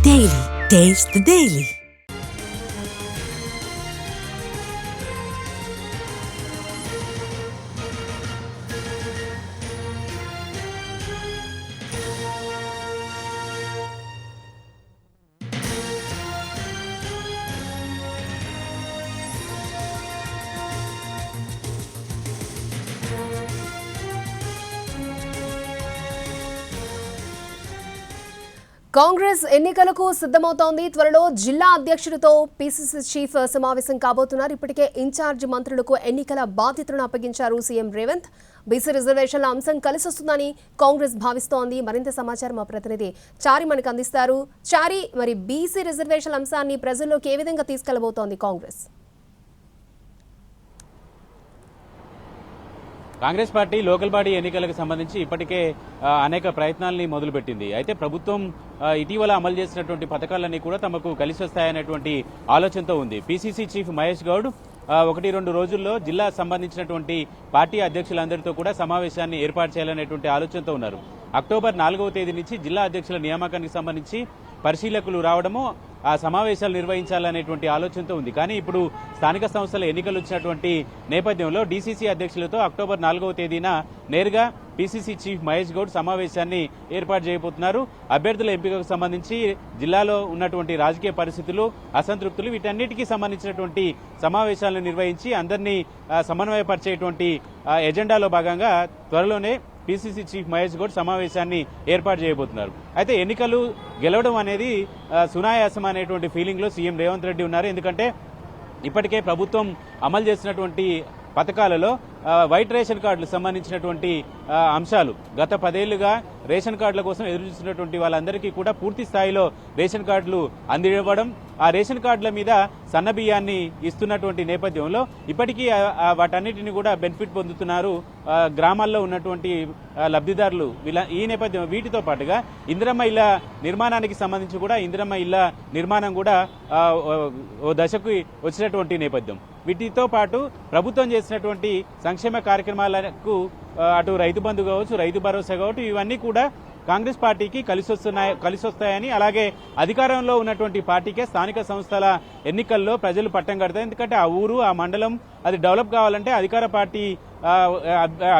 Daily. Taste the Daily. Congress ఎన్నికలకు సిద్ధమవుతోంది. త్వరలో జిల్లా అధ్యక్షుడితో పీసీసీ చీఫ్ సమావేశం కాబోతున్నారు. ఇప్పటికే ఇన్ఛార్జ్ మంత్రులకు ఎన్నికల బాధ్యతలను అప్పగించారు సీఎం రేవంత్. బీసీ రిజర్వేషన్ల అంశం కలిసొస్తుందని కాంగ్రెస్ భావిస్తోంది. మరింత సమాచారం మా ప్రతినిధి చారి మనకు అందిస్తారు. చారి, మరి బీసీ రిజర్వేషన్ల అంశాన్ని ప్రజల్లోకి ఏ విధంగా తీసుకెళ్లబోతోంది Congress? Congress party local body ఎన్నికలకు సంబంధించి ఇప్పటికే అనేక ప్రయత్నాలని మొదలుపెట్టింది. అయితే ప్రభుత్వం ఇటీవల అమలు చేసినటువంటి పథకాలన్నీ కూడా తమకు కలిసి వస్తాయనేటువంటి ఆలోచనతో ఉంది. పీసీసీ చీఫ్ మహేష్ గౌడ్ 1-2 రోజుల్లో జిల్లా సంబంధించినటువంటి పార్టీ అధ్యక్షులందరితో కూడా సమావేశాన్ని ఏర్పాటు చేయాలనేటువంటి ఆలోచనతో ఉన్నారు. అక్టోబర్ 4వ తేదీ నుంచి జిల్లా అధ్యక్షుల నియామకానికి సంబంధించి పరిశీలకులు రావడము, ఆ సమావేశాలు నిర్వహించాలనేటువంటి ఆలోచనతో ఉంది. కానీ ఇప్పుడు స్థానిక సంస్థల ఎన్నికలు వచ్చినటువంటి నేపథ్యంలో డీసీసీ అధ్యక్షులతో అక్టోబర్ 4వ తేదీన నేరుగా పీసీసీ చీఫ్ మహేష్ గౌడ్ సమావేశాన్ని ఏర్పాటు చేయబోతున్నారు. అభ్యర్థుల ఎంపికకు సంబంధించి జిల్లాలో ఉన్నటువంటి రాజకీయ పరిస్థితులు, అసంతృప్తులు, వీటన్నిటికీ సంబంధించినటువంటి సమావేశాలను నిర్వహించి అందరినీ సమన్వయపరిచేటువంటి ఎజెండాలో భాగంగా త్వరలోనే పీసీసీ చీఫ్ మహేష్ గౌడ్ సమావేశాన్ని ఏర్పాటు చేయబోతున్నారు. అయితే ఎన్నికలు గెలవడం అనేది సునాయాసం అనేటువంటి ఫీలింగ్లో సీఎం రేవంత్ రెడ్డి ఉన్నారు. ఎందుకంటే ఇప్పటికే ప్రభుత్వం అమలు చేసినటువంటి పథకాలలో వైట్ రేషన్ కార్డులకు సంబంధించినటువంటి అంశాలు గత 10 ఏళ్లుగా రేషన్ కార్డుల కోసం ఎదురు చూసినటువంటి వాళ్ళందరికీ కూడా పూర్తి స్థాయిలో రేషన్ కార్డులు అందివ్వడం, ఆ రేషన్ కార్డుల మీద సన్నబియ్యాన్ని ఇస్తున్నటువంటి నేపథ్యంలో ఇప్పటికీ వాటన్నిటిని కూడా బెనిఫిట్ పొందుతున్నారు గ్రామాల్లో ఉన్నటువంటి లబ్ధిదారులు. ఈ నేపథ్యం వీటితో పాటుగా ఇందిరమ్మ ఇళ్ల నిర్మాణానికి సంబంధించి కూడా ఇందిరమ్మ ఇళ్ల నిర్మాణం కూడా ఓ దశకు వచ్చినటువంటి నేపథ్యం. వీటితో పాటు ప్రభుత్వం చేసినటువంటి సంక్షేమ కార్యక్రమాలకు అటు రైతు బంధు కావచ్చు, రైతు భరోసా కావచ్చు, ఇవన్నీ కూడా కాంగ్రెస్ పార్టీకి కలిసి వస్తాయని, అలాగే అధికారంలో ఉన్నటువంటి పార్టీకే స్థానిక సంస్థల ఎన్నికల్లో ప్రజలు పట్టం కడతారు. ఎందుకంటే ఆ ఊరు, ఆ మండలం అది డెవలప్ కావాలంటే అధికార పార్టీ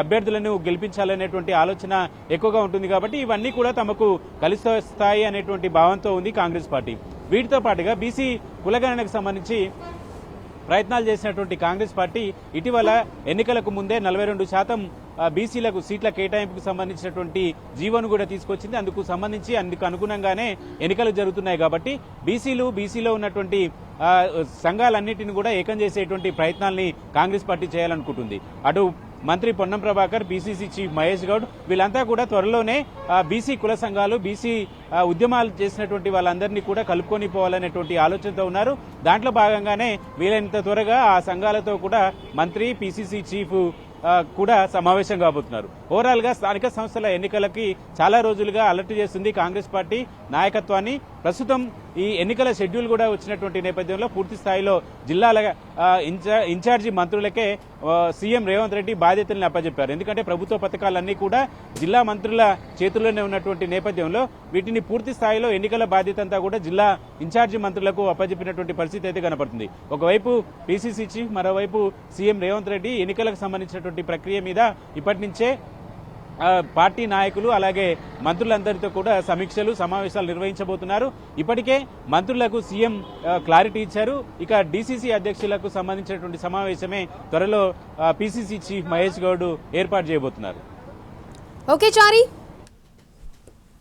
అభ్యర్థులను గెలిపించాలనేటువంటి ఆలోచన ఎక్కువగా ఉంటుంది. కాబట్టి ఇవన్నీ కూడా తమకు కలిసి వస్తాయి అనేటువంటి భావంతో ఉంది కాంగ్రెస్ పార్టీ. వీటితో పాటుగా బీసీ కులగణనకు సంబంధించి ప్రయత్నాలు చేసినటువంటి కాంగ్రెస్ పార్టీ ఇటీవల ఎన్నికలకు ముందే 42% బీసీలకు సీట్ల కేటాయింపుకు సంబంధించినటువంటి జీవోను కూడా తీసుకొచ్చింది. అందుకు అనుగుణంగానే ఎన్నికలు జరుగుతున్నాయి. కాబట్టి బీసీలో ఉన్నటువంటి సంఘాలన్నింటినీ కూడా ఏకం చేసేటువంటి ప్రయత్నాల్ని కాంగ్రెస్ పార్టీ చేయాలనుకుంటుంది. అటు మంత్రి పొన్నం ప్రభాకర్, పీసీసీ చీఫ్ మహేష్ గౌడ్ వీళ్ళంతా కూడా త్వరలోనే బీసీ కుల సంఘాలు, బీసీ ఉద్యమాలు చేసినటువంటి వాళ్ళందరినీ కూడా కలుపుకొని పోవాలనేటువంటి ఆలోచనతో ఉన్నారు. దాంట్లో భాగంగానే వీలైనంత త్వరగా ఆ సంఘాలతో కూడా మంత్రి, పీసీసీ చీఫ్ కూడా సమావేశం కాబోతున్నారు. ఓవరాల్ గా స్థానిక సంస్థల ఎన్నికలకి చాలా రోజులుగా అలర్ట్ చేస్తుంది కాంగ్రెస్ పార్టీ నాయకత్వాన్ని. ప్రస్తుతం ఈ ఎన్నికల షెడ్యూల్ కూడా వచ్చినటువంటి నేపథ్యంలో పూర్తి స్థాయిలో జిల్లాల ఇన్ఛార్జి మంత్రులకే సీఎం రేవంత్ రెడ్డి బాధ్యతల్ని అప్పచెప్పారు. ఎందుకంటే ప్రభుత్వ పథకాలన్నీ కూడా జిల్లా మంత్రుల చేతుల్లోనే ఉన్నటువంటి నేపథ్యంలో వీటిని పూర్తి స్థాయిలో ఎన్నికల బాధ్యత అంతా కూడా జిల్లా ఇన్ఛార్జి మంత్రులకు అప్పచెప్పినటువంటి పరిస్థితి అయితే కనపడుతుంది. ఒకవైపు పీసీసీ చీఫ్, మరోవైపు సీఎం రేవంత్ రెడ్డి ఎన్నికలకు సంబంధించినటువంటి ప్రక్రియ మీద ఇప్పటి నుంచే పార్టీ నాయకులు అలాగే మంత్రులందరితో కూడా సమీక్షలు, సమావేశాలు నిర్వహించబోతున్నారు. ఇప్పటికే మంత్రులకు సీఎం క్లారిటీ ఇచ్చారు. ఇక డీసీసీ అధ్యక్షులకు సంబంధించినటువంటి సమావేశమే త్వరలో పీసీసీ చీఫ్ మహేష్ గౌడ్ ఏర్పాటు చేయబోతున్నారు. ఓకే చారి.